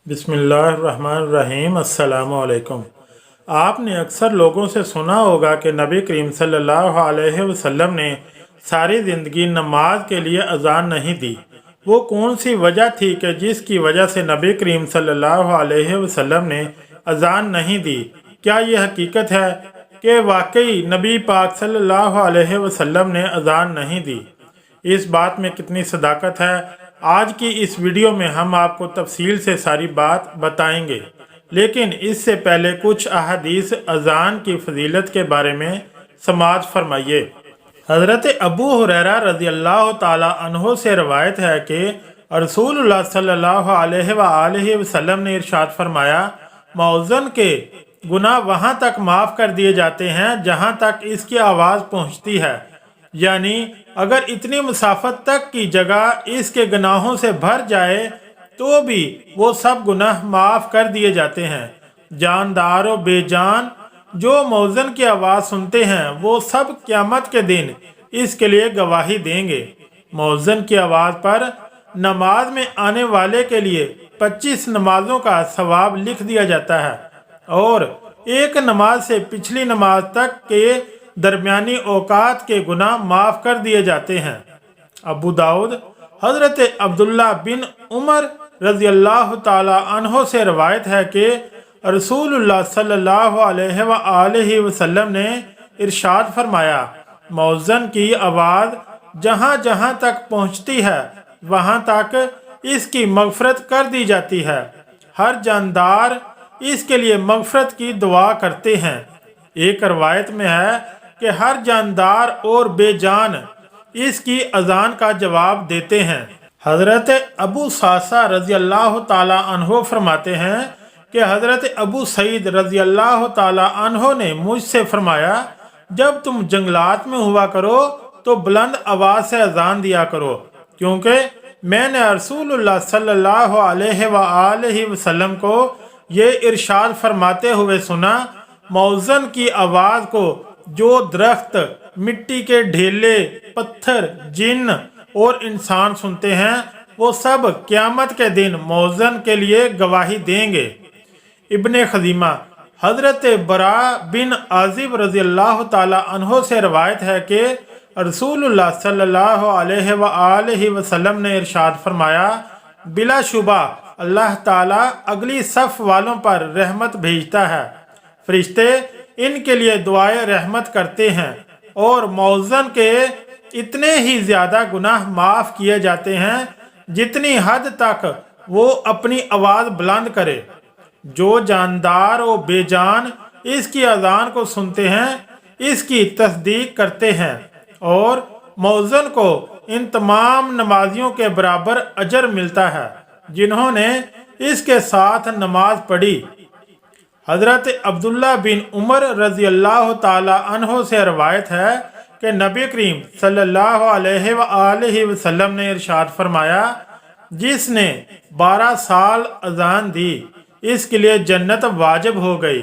बिस्मिल्लाहिर्रहमानिर्रहीम। अस्सलामुअलैकुम। आपने अक्सर लोगों से सुना होगा कि नबी करीम सल्लल्लाहु अलैहि वसल्लम ने सारी ज़िंदगी नमाज के लिए अजान नहीं दी। वो कौन सी वजह थी कि जिसकी वजह से नबी करीम सल्लल्लाहु अलैहि वसल्लम ने अजान नहीं दी? क्या ये हकीकत है कि वाकई नबी पाक सल्लल्लाहु अलैहि वसल्लम ने अजान नहीं दी? इस बात में कितनी सदाकत है, आज की इस वीडियो में हम आपको तफसील से सारी बात बताएंगे। लेकिन इससे पहले कुछ अहादीस अजान की फजीलत के बारे में समाअत फरमाइए। हज़रत अबू हुरैरा रज़ी अल्लाह ताला अन्हो से रवायत है कि रसूलुल्लाह सल्लल्लाहु अलैहि वसल्लम ने इरशाद फरमाया, मौज़न के गुनाह वहाँ तक माफ़ कर दिए जाते हैं जहाँ तक इसकी आवाज़ पहुँचती है। यानी अगर इतनी मुसाफत तक की जगह इसके गुनाहों से भर जाए तो भी वो सब गुनाह माफ़ कर दिए जाते हैं। जानदार और बेजान जो मौज़न की आवाज़ सुनते हैं वो सब क़यामत के दिन इसके लिए गवाही देंगे। मौज़न की आवाज़ पर नमाज में आने वाले के लिए 25 नमाजों का सवाब लिख दिया जाता है और एक नमाज से पिछली नमाज तक के दरमियानी औकात के गुनाह माफ़ कर दिए जाते हैं। अबू दाऊद हज़रत अब्दुल्ला बिन उमर रज़ी अल्लाह ताला अन्हो से रवायत है कि रसूलुल्लाह सल्लल्लाहु अलैहि वसल्लम ने इरशाद फरमाया, मौज़न की आवाज़ जहाँ जहाँ तक पहुँचती है वहाँ तक इसकी मग़फ़रत कर दी जाती है। हर जानदार इसके लिए मग़फ़रत की दुआ करते हैं। एक रवायत में है कि हर जानदार और बेजान इसकी अजान का जवाब देते हैं। हज़रत अबू सासा रज़ी अल्लाह ताला अन्हो फरमाते हैं कि हज़रत अबू सईद रज़ी अल्लाह ताला अन्हो ने मुझसे फरमाया, जब तुम जंगलात में हुआ करो तो बुलंद आवाज़ से अजान दिया करो, क्योंकि मैंने रसूलुल्लाह सल्लल्लाहु अलैहि वसल्लम को ये इरशाद फरमाते हुए सुना, मौज़न की आवाज़ को जो दरख्त, मिट्टी के ढेले, पत्थर, जिन और इंसान सुनते हैं वो सब क़यामत के दिन मौज़न के लिए गवाही देंगे। इब्ने खज़ीमा हज़रत बरा बिन आज़िब रज़ी अल्लाह ताला अन्हो से रवायत है कि रसूलुल्लाह सल्लल्लाहु अलैहि वसल्लम ने इरशाद फरमाया, बिलाशुबा अल्लाह ताला अगली सफ़ वालों पर रहमत भेजता है। फरिश्ते इनके लिए दुआए रहमत करते हैं और मौज़न के इतने ही ज़्यादा गुनाह माफ़ किए जाते हैं जितनी हद तक वो अपनी आवाज़ बुलंद करे। जो जानदार और बेजान इसकी अज़ान को सुनते हैं इसकी तस्दीक करते हैं और मौज़न को इन तमाम नमाजियों के बराबर अजर मिलता है जिन्होंने इसके साथ नमाज पढ़ी। हज़रत अब्दुल्ला बिन उमर रज़ी अल्लाह ताला अन्हो से रवायत है कि नबी करीम सल्लल्लाहु अलैहि वसल्लम ने इरशाद फरमाया, जिसने 12 साल अजान दी इसके लिए जन्नत वाजिब हो गई।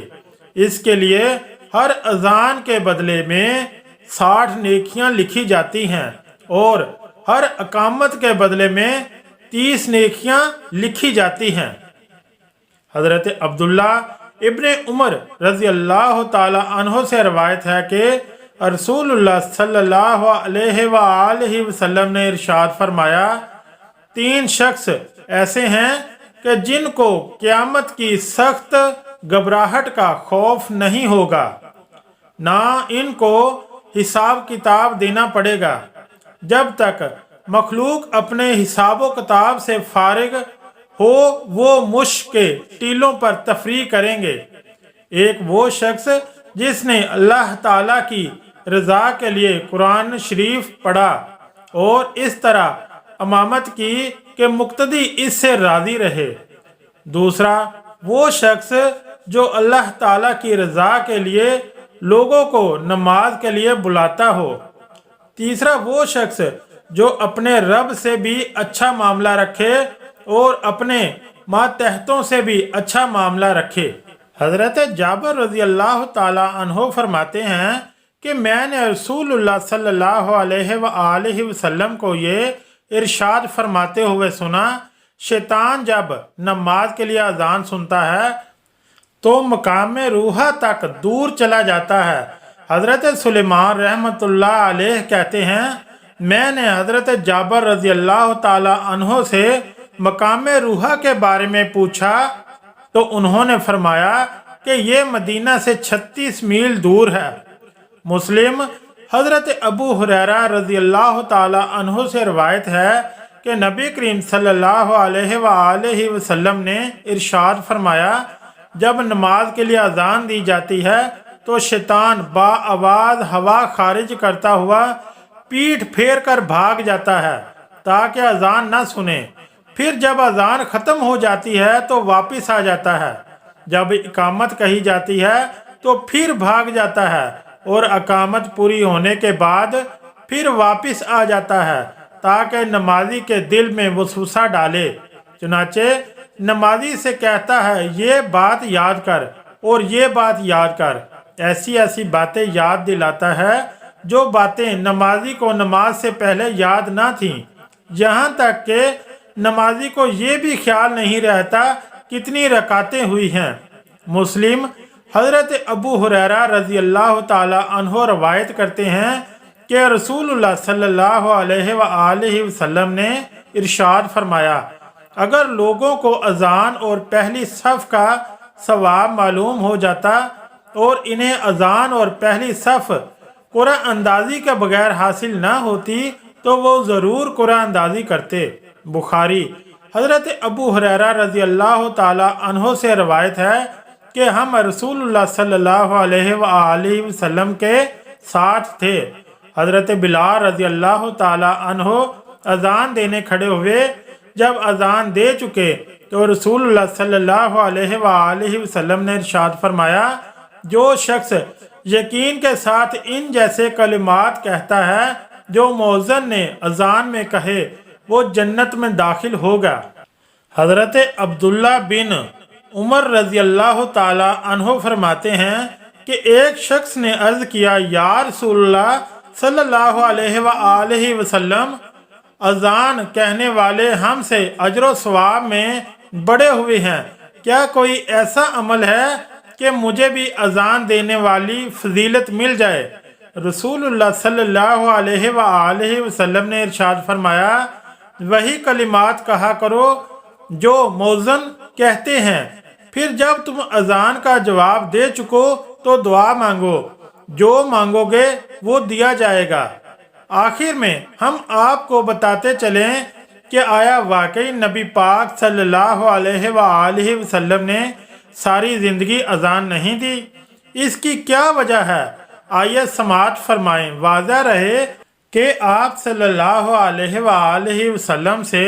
इसके लिए हर अजान के बदले में 60 नेकियां लिखी जाती हैं और हर अकामत के बदले में 30 नेकियां लिखी जाती हैं। हज़रत अब्दुल्ला इब्ने उमर रज़ी अल्लाह ताला अन्हो से रवायत है कि रसूलुल्लाह सल्लल्लाहु अलैहि वसल्लम ने इरशाद फरमाया, 3 शख्स ऐसे हैं कि जिनको क़यामत की सख्त घबराहट का खौफ नहीं होगा, ना इनको हिसाब किताब देना पड़ेगा जब तक मखलूक अपने हिसाब किताब से फारिग हो वो मुश्क के टीलों पर तफरी करेंगे। एक वो शख्स जिसने अल्लाह ताला की रज़ा के लिए कुरान शरीफ पढ़ा और इस तरह अमामत की कि मुक्तदी इससे राज़ी रहे। दूसरा वो शख्स जो अल्लाह ताला की रज़ा के लिए लोगों को नमाज के लिए बुलाता हो। तीसरा वो शख्स जो अपने रब से भी अच्छा मामला रखे और अपने मातहतों से भी अच्छा मामला रखे। हज़रत जाबिर रज़ी अल्लाह ताला अन्हो फरमाते हैं कि मैंने रसूलुल्लाह सल्लल्लाहु अलैहि वसल्लम को ये इरशाद फरमाते हुए सुना, शैतान जब नमाज के लिए अजान सुनता है तो मकाम रूहा तक दूर चला जाता है। हज़रत सुलेमान रहमतुल्लाह अलैह कहते हैं, मैंने हज़रत जाबर रज़ी अल्लाह ताला अन्हो से मकाम रूहा के बारे में पूछा तो उन्होंने फरमाया कि ये मदीना से 36 मील दूर है। मुस्लिम हज़रत अबू हुरैरा रज़ी अल्लाह ताला अन्हो से रवायत है कि नबी करीम सल्लल्लाहु अलैहि वसल्लम ने इरशाद फरमाया, जब नमाज के लिए अजान दी जाती है तो शैतान बाआवाज़ हवा खारिज करता हुआ पीठ फेर कर भाग जाता है ताकि अजान न सुने। फिर जब अजान ख़त्म हो जाती है तो वापस आ जाता है। जब इकामत कही जाती है तो फिर भाग जाता है और इकामत पूरी होने के बाद फिर वापस आ जाता है ताकि नमाजी के दिल में वसवसा डाले। चुनाचे नमाजी से कहता है, ये बात याद कर और ये बात याद कर। ऐसी ऐसी बातें याद दिलाता है जो बातें नमाजी को नमाज से पहले याद ना थीं। यहाँ तक कि नमाजी को ये भी ख्याल नहीं रहता कितनी रकातें हुई हैं। मुस्लिम हज़रत अबू हुरैरा रज़ी अल्लाह ताला अन्हो रवायत करते हैं कि रसूलुल्लाह सल्लल्लाहु अलैहि वसल्लम ने इरशाद फरमाया, अगर लोगों को अजान और पहली सफ़ का सवाब मालूम हो जाता और इन्हें अजान और पहली सफ़ कुरान अंदाजी के बगैर हासिल ना होती तो वो ज़रूर कुरान अंदाजी करते। बुखारी हज़रत अबू हुरैरा रज़ी अल्लाह ताला अन्हो से रवायत है कि हम रसूलुल्लाह सल्लल्लाहु अलैहि वसल्लम के साथ थे। हज़रत बिलाल रज़ी अल्लाह ताला अन्हो अजान देने खड़े हुए। जब अजान दे चुके तो रसूलुल्लाह सल्लल्लाहु अलैहि वसल्लम ने इरशाद फरमाया, जो शख्स यकीन के साथ इन जैसे कलिमात कहता है जो मौज़न ने अजान में कहे, वो जन्नत में दाखिल होगा। हज़रत अब्दुल्ला बिन उमर रज़ी अल्लाह ताला अन्हो फरमाते हैं कि एक शख्स ने अर्ज़ किया, या रसूलल्लाह सल्लल्लाहु अलैहि वसल्लम, अजान कहने वाले हमसे अजर सवाब में बड़े हुए हैं, क्या कोई ऐसा अमल है कि मुझे भी अजान देने वाली फजीलत मिल जाए? रसूलुल्लाह सल्लल्लाहु अलैहि वसल्लम ने इरशाद फरमाया, वही कलिमात कहा करो जो मौज़न कहते हैं, फिर जब तुम अजान का जवाब दे चुको तो दुआ मांगो, जो मांगोगे वो दिया जाएगा। आखिर में हम आपको बताते चलें कि आया वाकई नबी पाक सल्लल्लाहु अलैहि वसल्लम ने सारी ज़िंदगी अजान नहीं दी? इसकी क्या वजह है? आइए समाअत फरमाएं। वाज़ा रहे कि आप सल्लल्लाहु अलैहि वसल्लम से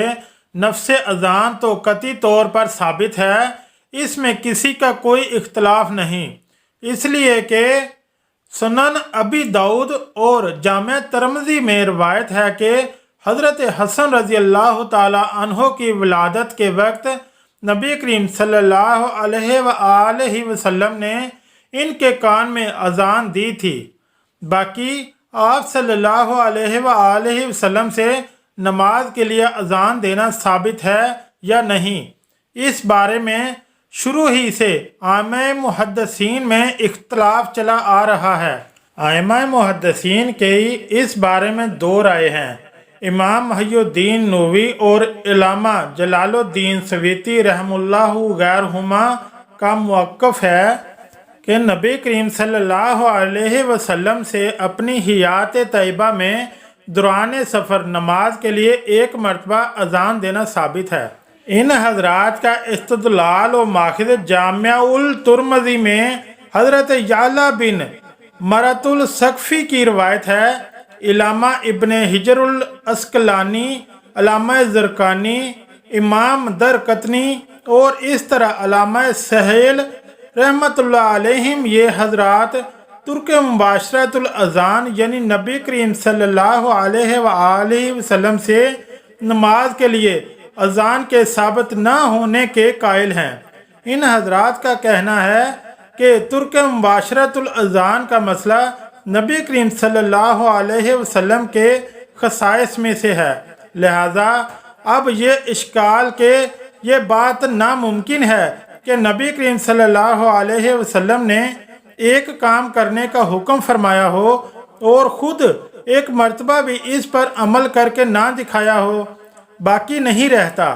नफ्स अजान तो कतई तौर पर साबित है, इसमें किसी का कोई इख्तलाफ नहीं। इसलिए कि सुनन अबी दाऊद और जामे तिरमिज़ी में रवायत है कि हज़रत हसन रज़ी अल्लाह ताला अन्हो की विलादत के वक्त नबी करीम सल्लल्लाहु अलैहि वसल्लम ने इनके कान में अजान दी थी। बाकी आप सल्लल्लाहु अलैहि वसल्लम से नमाज के लिए अजान देना साबित है या नहीं, इस बारे में शुरू ही से आइम्मा मुहद्दिसीन में इख्तलाफ चला आ रहा है। आइम्मा मुहद्दिसीन के इस बारे में दो राय हैं। इमाम मुहय्यिद्दीन नूवी और इलामा जलालुद्दीन सवीती रहमुल्लाहु गैरहुमा का मौक़िफ़ है कि नबी करीम सल्लल्लाहु अलैहि वसल्लम से अपनी हयात तैयबा में दौरान सफ़र नमाज के लिए एक मरतबा अजान देना साबित है। इन हजरात का इस्तदलाल व माखिज़ जामिउल तिरमिज़ी में हज़रत याला बिन मरतुल सकफ़ी की रवायत है। इलामा इब्ने हिजरुल अस्कलानी, अलामा ज़रकानी, इमाम दरकतनी और इस तरह अलामा सहेल रहमतुल्लाह अलैहिम ये हजरात तुर्क मुबाशरतुल अज़ान यानी नबी करीम सल्लल्लाहु अलैहि वसल्लम से नमाज के लिए अज़ान के साबित न होने के कायल हैं। इन हजरात का कहना है कि तुर्क मुबाशरतुल अज़ान का मसला नबी करीम सल्लल्लाहु अलैहि वसल्लम के खसाइस में से है, लिहाजा اب یہ اشکال کہ یہ بات ناممکن ہے کہ نبی کریم صلی اللہ علیہ وسلم نے ایک کام کرنے کا حکم فرمایا ہو اور خود ایک مرتبہ بھی اس پر عمل کر کے نہ دکھایا ہو، باقی نہیں رہتا۔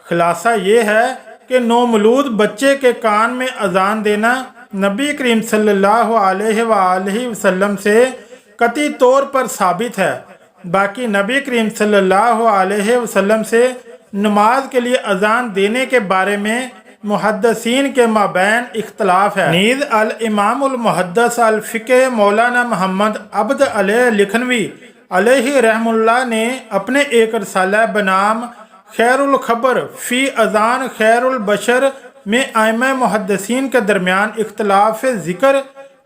خلاصہ یہ ہے کہ نومولود بچے کے کان میں اذان دینا نبی کریم صلی اللہ علیہ وآلہ وسلم سے قطعی طور پر ثابت ہے۔ باقی نبی کریم صلی اللہ علیہ وسلم سے نماز کے لیے اذان دینے کے بارے میں محدثین کے مابین اختلاف ہے۔ نیز الامام المحدث الفقہ مولانا محمد عبد علی لکھنوی علیہ رحم اللہ نے اپنے ایک رسالہ بنام خیر الخبر فی اذان خیر البشر میں ائمہ محدثین کے درمیان اختلاف ذکر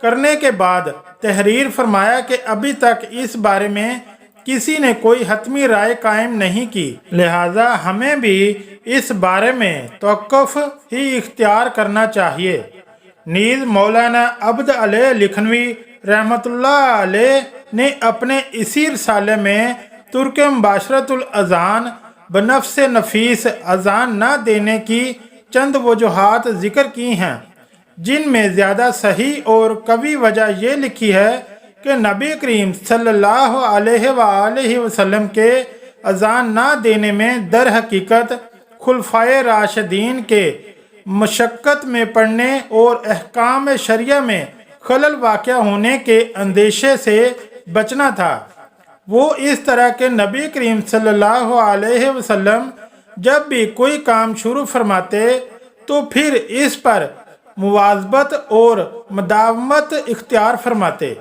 کرنے کے بعد تحریر فرمایا کہ ابھی تک اس بارے میں کسی نے کوئی حتمی رائے قائم نہیں کی، لہذا ہمیں بھی اس بارے میں توقف ہی اختیار کرنا چاہیے۔ نیز مولانا عبد علی لکھنوی رحمۃ اللہ علیہ نے اپنے اسی رسالے میں ترک مباشرت الاذان بنفس نفیس اذان نہ دینے کی چند وجوہات ذکر کی ہیں، جن میں زیادہ صحیح اور قوی وجہ یہ لکھی ہے کہ نبی کریم صلی اللہ علیہ وآلہ وسلم کے اذان نہ دینے میں در حقیقت خلفائے راشدین کے مشقت میں پڑنے اور احکام شریعہ میں خلل واقع ہونے کے اندیشے سے بچنا تھا۔ وہ اس طرح کہ نبی کریم صلی اللہ علیہ وسلم جب بھی کوئی کام شروع فرماتے تو پھر اس پر مواظبت اور مداومت اختیار فرماتے،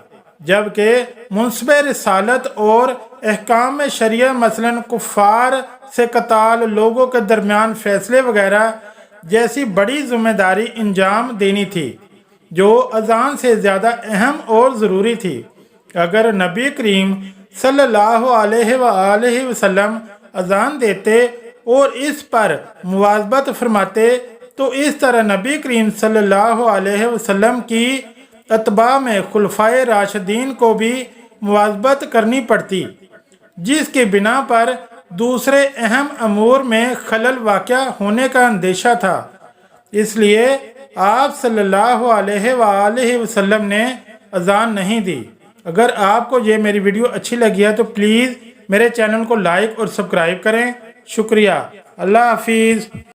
جبکہ منصب رسالت اور احکام شریعہ مثلا کفار سے قتال، لوگوں کے درمیان فیصلے وغیرہ جیسی بڑی ذمہ داری انجام دینی تھی جو اذان سے زیادہ اہم اور ضروری تھی۔ اگر نبی کریم صلی اللہ علیہ وآلہ وسلم اذان دیتے اور اس پر مواظبت فرماتے تو اس طرح نبی کریم صلی اللہ علیہ وسلم کی اتباع میں خلفائے راشدین کو بھی مواظبت کرنی پڑتی، جس کی بنا پر دوسرے اہم امور میں خلل واقع ہونے کا اندیشہ تھا۔ اس لیے آپ صلی اللہ علیہ وآلہ وسلم نے اذان نہیں دی۔ اگر آپ کو یہ میری ویڈیو اچھی لگی ہے تو پلیز میرے چینل کو لائک اور سبسکرائب کریں۔ شکریہ۔ اللہ حافظ۔